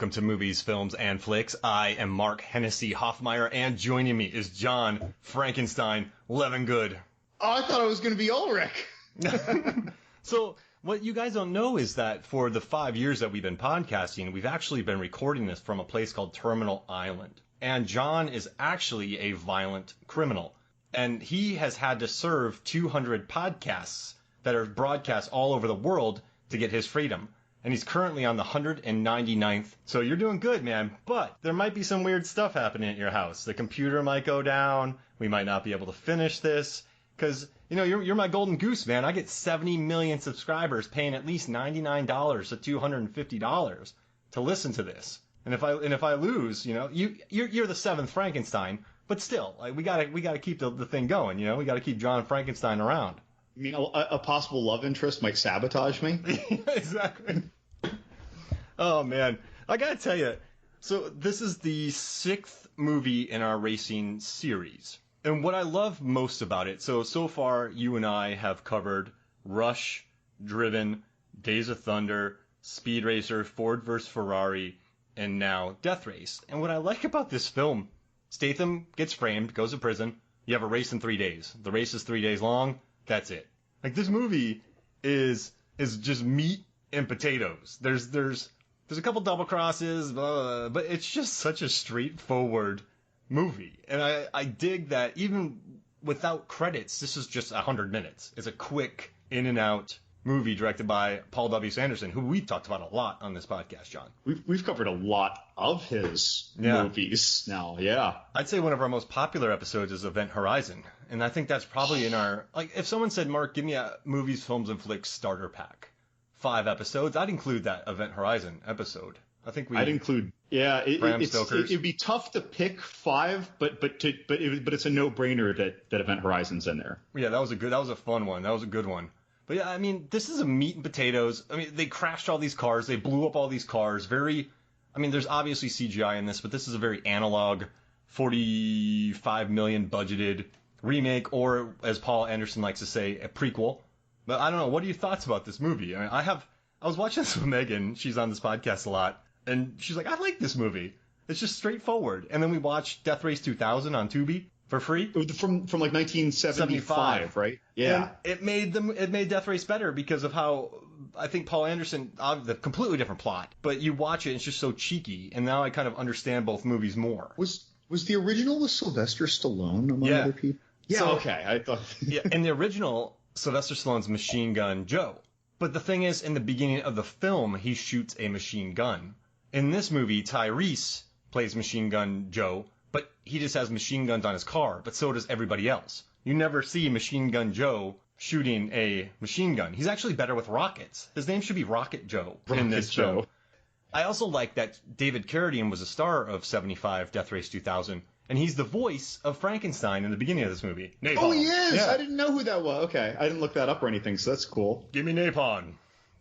Welcome to Movies, Films, and Flicks. I am Mark Hennessy Hoffmeyer, and joining me is John Frankenstein Levengood. Oh, I thought it was going to be Ulrich. So, what you guys don't know is that for the 5 years that we've been podcasting, we've actually been recording this from a place called Terminal Island. And John is actually a violent criminal. And he has had to serve 200 podcasts that are broadcast all over the world to get his freedom. And he's currently on the 199th. So you're doing good, man. But there might be some weird stuff happening at your house. The computer might go down. We might not be able to finish this. Because, you know, you're my golden goose, man. I get 70 million subscribers paying at least $99 to $250 to listen to this. And if I lose, you know, you're the seventh Frankenstein. But still, like, we gotta keep the thing going, you know? We gotta keep John Frankenstein around. You mean a possible love interest might sabotage me? Exactly. Oh, man. I gotta tell you, so this is the 6th movie in our racing series. And what I love most about it, so far you and I have covered Rush, Driven, Days of Thunder, Speed Racer, Ford vs. Ferrari, and now Death Race. And what I like about this film, Statham gets framed, goes to prison, you have a race in 3 days. The race is 3 days long. That's it. Like, this movie is just meat and potatoes. There's a couple double crosses, but it's just such a straightforward movie. And I dig that even without credits, this is just 100 minutes. It's a quick in and out movie directed by Paul W.S, who we've talked about a lot on this podcast, John. We've covered a lot of his movies now, yeah. I'd say one of our most popular episodes is Event Horizon. And I think that's probably in our... Like, if someone said, Mark, give me a Movies, Films, and Flicks starter pack, 5 episodes, I'd include that Event Horizon episode. I think I'd include... Yeah, it'd be tough to pick 5, but it's a no-brainer that Event Horizon's in there. Yeah, that was a fun one. That was a good one. But yeah, I mean, this is a meat and potatoes. I mean, they crashed all these cars. They blew up all these cars. There's obviously CGI in this, but this is a very analog, 45 million budgeted remake, or as Paul Anderson likes to say, a prequel. But I don't know. What are your thoughts about this movie? I mean, I was watching this with Megan. She's on this podcast a lot. And she's like, I like this movie. It's just straightforward. And then we watched Death Race 2000 on Tubi for free. From like 1975, right? Yeah. And it made Death Race better because of how I think Paul Anderson, the completely different plot, but you watch it and it's just so cheeky. And now I kind of understand both movies more. Was the original with Sylvester Stallone among other people? Yeah. So, okay. I thought. Yeah. In the original, Sylvester Stallone's Machine Gun Joe. But the thing is, in the beginning of the film, he shoots a machine gun. In this movie, Tyrese plays Machine Gun Joe, but he just has machine guns on his car, but so does everybody else. You never see Machine Gun Joe shooting a machine gun. He's actually better with rockets. His name should be Rocket Joe in this show. I also like that David Carradine was a star of 75 Death Race 2000, and he's the voice of Frankenstein in the beginning of this movie. Napalm. Oh, he is? Yeah. I didn't know who that was. Okay, I didn't look that up or anything, so that's cool. Give me napalm.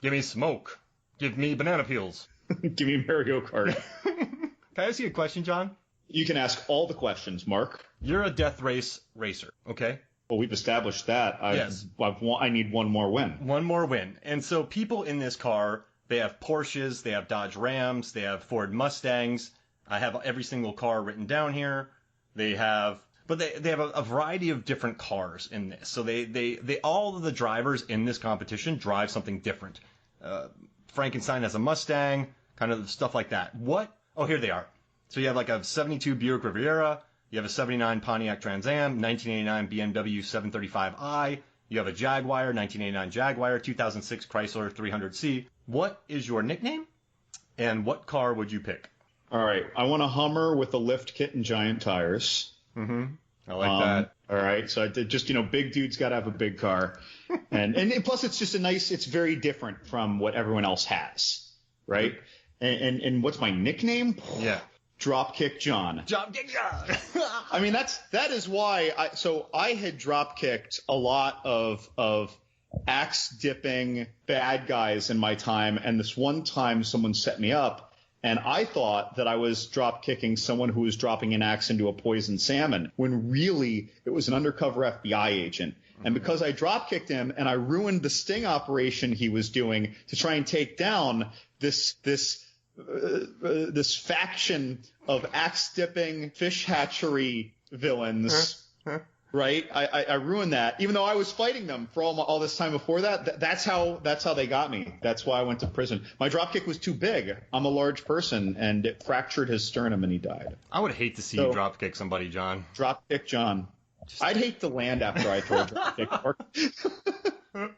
Give me smoke. Give me banana peels. Give me Mario Kart. Can I ask you a question, John? You can ask all the questions, Mark. You're a Death Race racer, okay? Well, we've established that. Yes. I need one more win. One more win. And so people in this car, they have Porsches, they have Dodge Rams, they have Ford Mustangs. I have every single car written down here. They have a variety of different cars in this. So they all of the drivers in this competition drive something different. Frankenstein has a Mustang, kind of stuff like that. Oh, here they are. So you have like a 72 Buick Riviera, you have a 79 Pontiac Trans Am, 1989 BMW 735i, you have a Jaguar, 1989 Jaguar, 2006 Chrysler 300C. What is your nickname, and what car would you pick? All right, I want a Hummer with a lift kit and giant tires. Mm-hmm. I like that. All right, so I did just, big dude's got to have a big car. and plus it's just it's very different from what everyone else has, right? And what's my nickname? Yeah. Dropkick John. Dropkick John. I mean, that is why I had dropkicked a lot of axe dipping bad guys in my time, and this one time someone set me up. And I thought that I was drop kicking someone who was dropping an axe into a poisoned salmon, when really it was an undercover FBI agent. And because I drop kicked him and I ruined the sting operation he was doing to try and take down this this faction of axe dipping fish hatchery villains. Right, I ruined that. Even though I was fighting them for all this time before that. That's how they got me. That's why I went to prison. My dropkick was too big. I'm a large person, and it fractured his sternum, and he died. I would hate to see you dropkick somebody, John. Dropkick John. I'd hate to land after I throw a dropkick.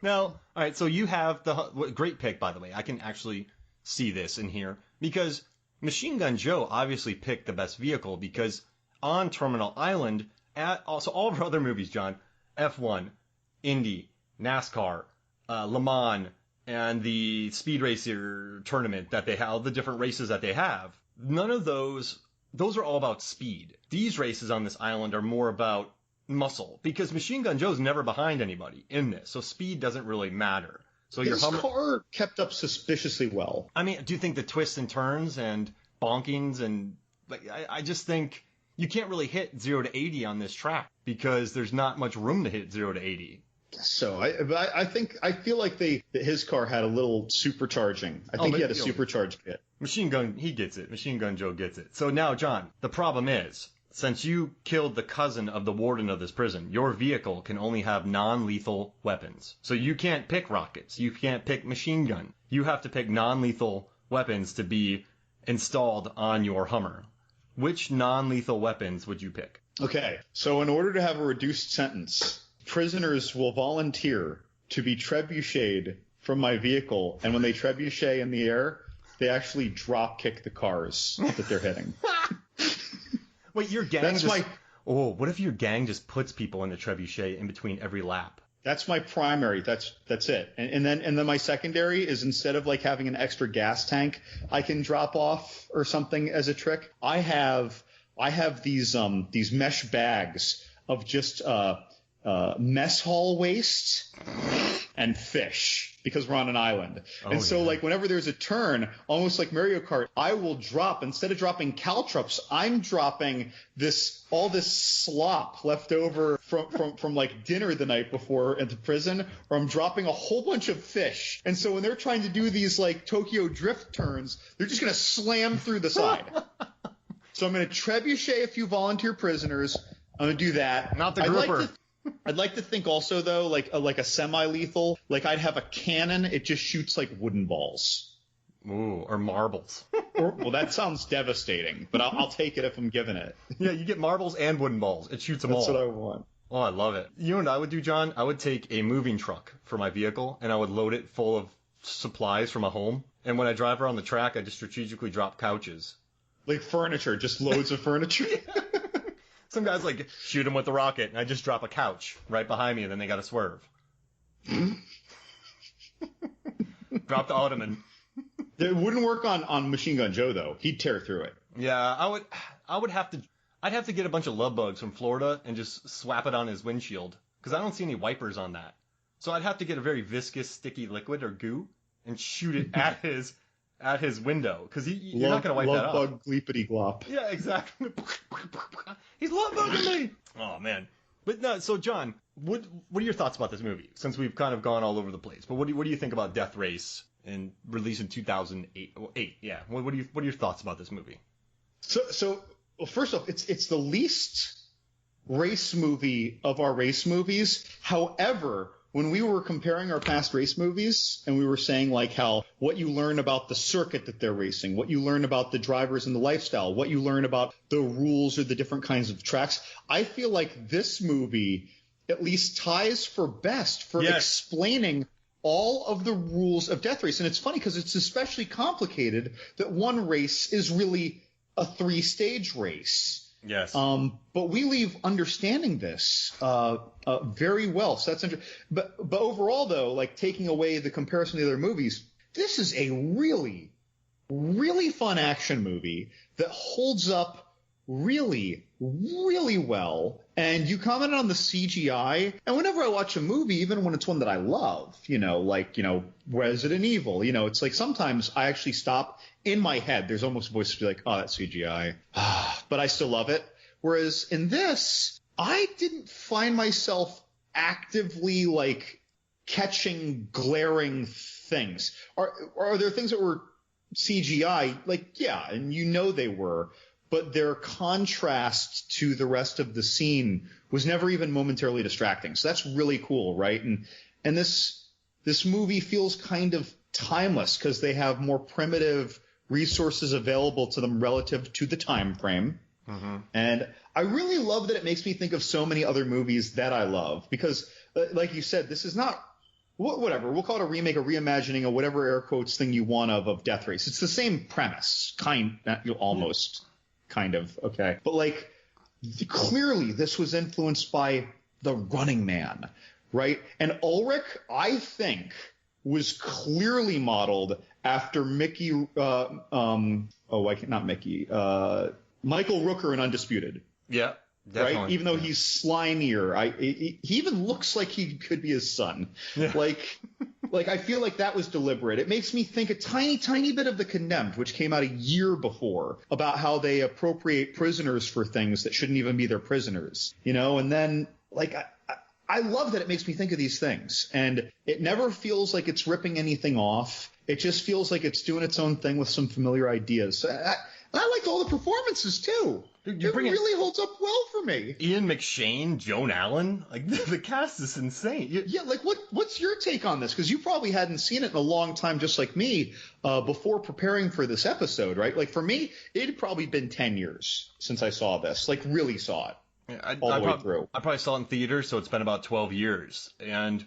Now, all right. So you have the great pick, by the way. I can actually see this in here because Machine Gun Joe obviously picked the best vehicle because on Terminal Island. Also, all of our other movies, John, F1, Indy, NASCAR, Le Mans, and the Speed Racer tournament that they have, all the different races that they have, none of those are all about speed. These races on this island are more about muscle because Machine Gun Joe's never behind anybody in this, so speed doesn't really matter. So his car kept up suspiciously well. I mean, do you think the twists and turns and bonkings and like I just think. You can't really hit 0 to 80 on this track because there's not much room to hit 0 to 80. So I feel like his car had a little supercharging. I think he had a supercharged kit. Machine Gun, he gets it. Machine Gun Joe gets it. So now, John, the problem is, since you killed the cousin of the warden of this prison, your vehicle can only have non-lethal weapons. So you can't pick rockets. You can't pick machine gun. You have to pick non-lethal weapons to be installed on your Hummer. Which non-lethal weapons would you pick? Okay, so in order to have a reduced sentence, prisoners will volunteer to be trebucheted from my vehicle, and when they trebuchet in the air, they actually drop kick the cars that they're hitting. Wait, your gang what if your gang just puts people in the trebuchet in between every lap? That's my primary. That's it. And then my secondary is instead of like having an extra gas tank I can drop off or something as a trick, I have these mesh bags of just mess hall waste and fish because we're on an island. So like whenever there's a turn, almost like Mario Kart, I will drop, instead of dropping caltrops, I'm dropping all this slop left over from like dinner the night before at the prison, or I'm dropping a whole bunch of fish. And so when they're trying to do these like Tokyo drift turns, they're just going to slam through the side. So I'm going to trebuchet a few volunteer prisoners. I'm going to do that. Not the grouper. I'd like to think also though, like a semi-lethal, like I'd have a cannon. It just shoots like wooden balls. Ooh, or marbles. Well, that sounds devastating, but I'll take it if I'm given it. Yeah, you get marbles and wooden balls. It shoots them all. That's what I want. Oh, I love it. You know what I would do, John? I would take a moving truck for my vehicle, and I would load it full of supplies from a home. And when I drive around the track, I just strategically drop couches. Like furniture, just loads of furniture. Some guys like shoot him with the rocket, and I just drop a couch right behind me, and then they got to swerve. Drop the ottoman. It wouldn't work on Machine Gun Joe though. He'd tear through it. Yeah, I'd have to get a bunch of love bugs from Florida and just swap it on his windshield because I don't see any wipers on that. So I'd have to get a very viscous, sticky liquid or goo and shoot it at his window because you're not going to wipe that off. Love bug gleepity glop. Yeah, exactly. He's love bugging me. Oh man. But no, so John, what are your thoughts about this movie? Since we've kind of gone all over the place, but what do you think about Death Race and released in 2008? Yeah. What are your thoughts about this movie? So well, first off, it's the least race movie of our race movies. However, when we were comparing our past race movies and we were saying like how what you learn about the circuit that they're racing, what you learn about the drivers and the lifestyle, what you learn about the rules or the different kinds of tracks, I feel like this movie at least ties for best for explaining all of the rules of Death Race. And it's funny because it's especially complicated that one race is really a 3-stage race. Yes. But we leave understanding this very well. So that's interesting. But overall, though, like taking away the comparison to the other movies, this is a really, really fun action movie that holds up really, really well. And you commented on the CGI. And whenever I watch a movie, even when it's one that I love, like Resident Evil, it's like sometimes I actually stop in my head. There's almost a voice to be like, oh, that's CGI. But I still love it. Whereas in this, I didn't find myself actively like catching glaring things. Are there things that were CGI, like, yeah, and you know they were, but their contrast to the rest of the scene was never even momentarily distracting. So that's really cool, right? And this movie feels kind of timeless because they have more primitive resources available to them relative to the time frame. Mm-hmm. And I really love that it makes me think of so many other movies that I love because, like you said, this is not whatever. We'll call it a remake, a reimagining, or whatever air quotes thing you want of Death Race. It's the same premise, almost, kind of. Okay, but like clearly this was influenced by The Running Man, right? And Ulrich, I think, was clearly modeled after Mickey. Michael Rooker in Undisputed. Yeah, definitely. Right? Even though he's slimier, he even looks like he could be his son. Yeah. Like I feel like that was deliberate. It makes me think a tiny, tiny bit of The Condemned, which came out a year before, about how they appropriate prisoners for things that shouldn't even be their prisoners. You know, and then like I love that it makes me think of these things, and it never feels like it's ripping anything off. It just feels like it's doing its own thing with some familiar ideas. I liked all the performances too. Dude, it really holds up well for me. Ian McShane, Joan Allen, like the cast is insane. Yeah, like what's your take on this? Because you probably hadn't seen it in a long time, just like me, before preparing for this episode, right? Like for me, it had probably been 10 years since I saw this, like really saw it. Yeah, all the way through. I probably saw it in theaters, so it's been about 12 years. And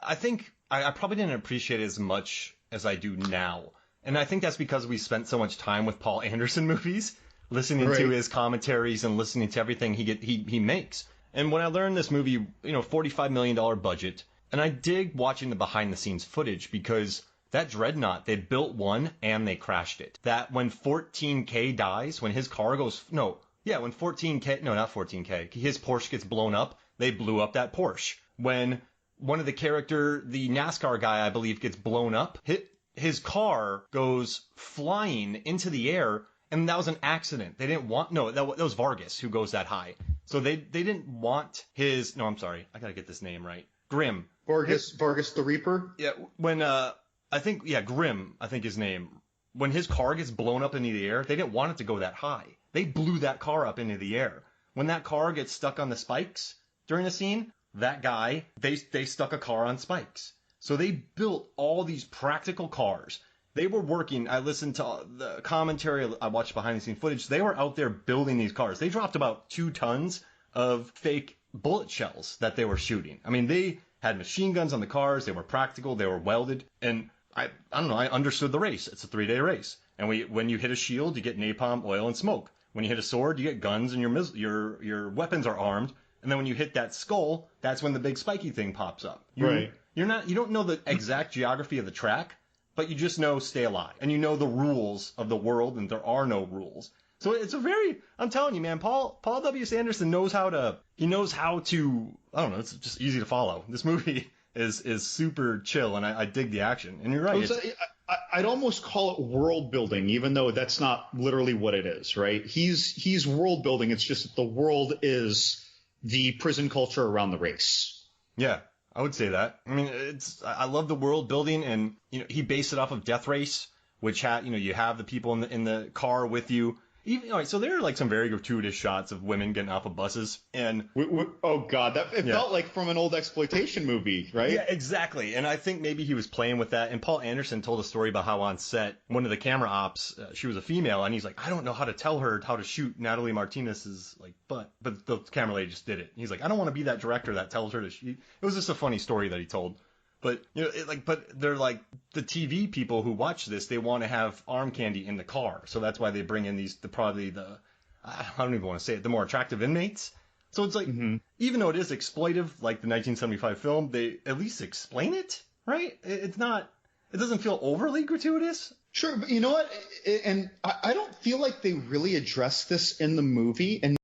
I think I probably didn't appreciate it as much as I do now. And I think that's because we spent so much time with Paul Anderson movies, listening to his commentaries and listening to everything he makes. And when I learned this movie, $45 million budget, and I dig watching the behind the scenes footage because that Dreadnought, they built one and they crashed it. That when 14K dies, when his car goes, when 14K, no, not 14K, his Porsche gets blown up, they blew up that Porsche. When one of the NASCAR guy, I believe, gets blown up, his car goes flying into the air, and that was an accident. They didn't want, that was Vargas who goes that high. So they didn't want his, no, I'm sorry, I gotta get this name right. Grim. Vargas the Reaper? Yeah, when, Grim, I think his name. When his car gets blown up into the air, they didn't want it to go that high. They blew that car up into the air. When that car gets stuck on the spikes during the scene, that guy, they stuck a car on spikes. So they built all these practical cars. They were working. I listened to the commentary. I watched behind the scenes footage. They were out there building these cars. They dropped about 2 tons of fake bullet shells that they were shooting. I mean, they had machine guns on the cars. They were practical. They were welded. And I don't know. I understood the race. It's a 3-day race. And when you hit a shield, you get napalm, oil, and smoke. When you hit a sword, you get guns, and your weapons are armed. And then when you hit that skull, that's when the big spiky thing pops up. Right. You don't know the exact geography of the track, but you just know stay alive. And you know the rules of the world, and there are no rules. So it's I'm telling you, man, Paul W.S. Anderson knows how to, I don't know, it's just easy to follow. This movie is super chill, and I dig the action. And you're right. I'd almost call it world building, even though that's not literally what it is, right? He's world building. It's just that the world is the prison culture around the race. Yeah. I would say that. I mean, I love the world building, and he based it off of Death Race, which had you have the people in the car with you. Even, all right, so there are like some very gratuitous shots of women getting off of buses, and oh god, it felt like from an old exploitation movie, right? Yeah, exactly. And I think maybe he was playing with that. And Paul Anderson told a story about how on set, one of the camera ops, she was a female, and he's like, I don't know how to tell her how to shoot Natalie Martinez's butt, but the camera lady just did it. He's like, I don't want to be that director that tells her to shoot. It was just a funny story that he told. But but they're like the TV people who watch this. They want to have arm candy in the car, so that's why they bring in I don't even want to say it, the more attractive inmates. So it's like, even though it is exploitive, like the 1975 film, they at least explain it, right? It doesn't feel overly gratuitous. Sure, but you know what? And I don't feel like they really address this in the movie, and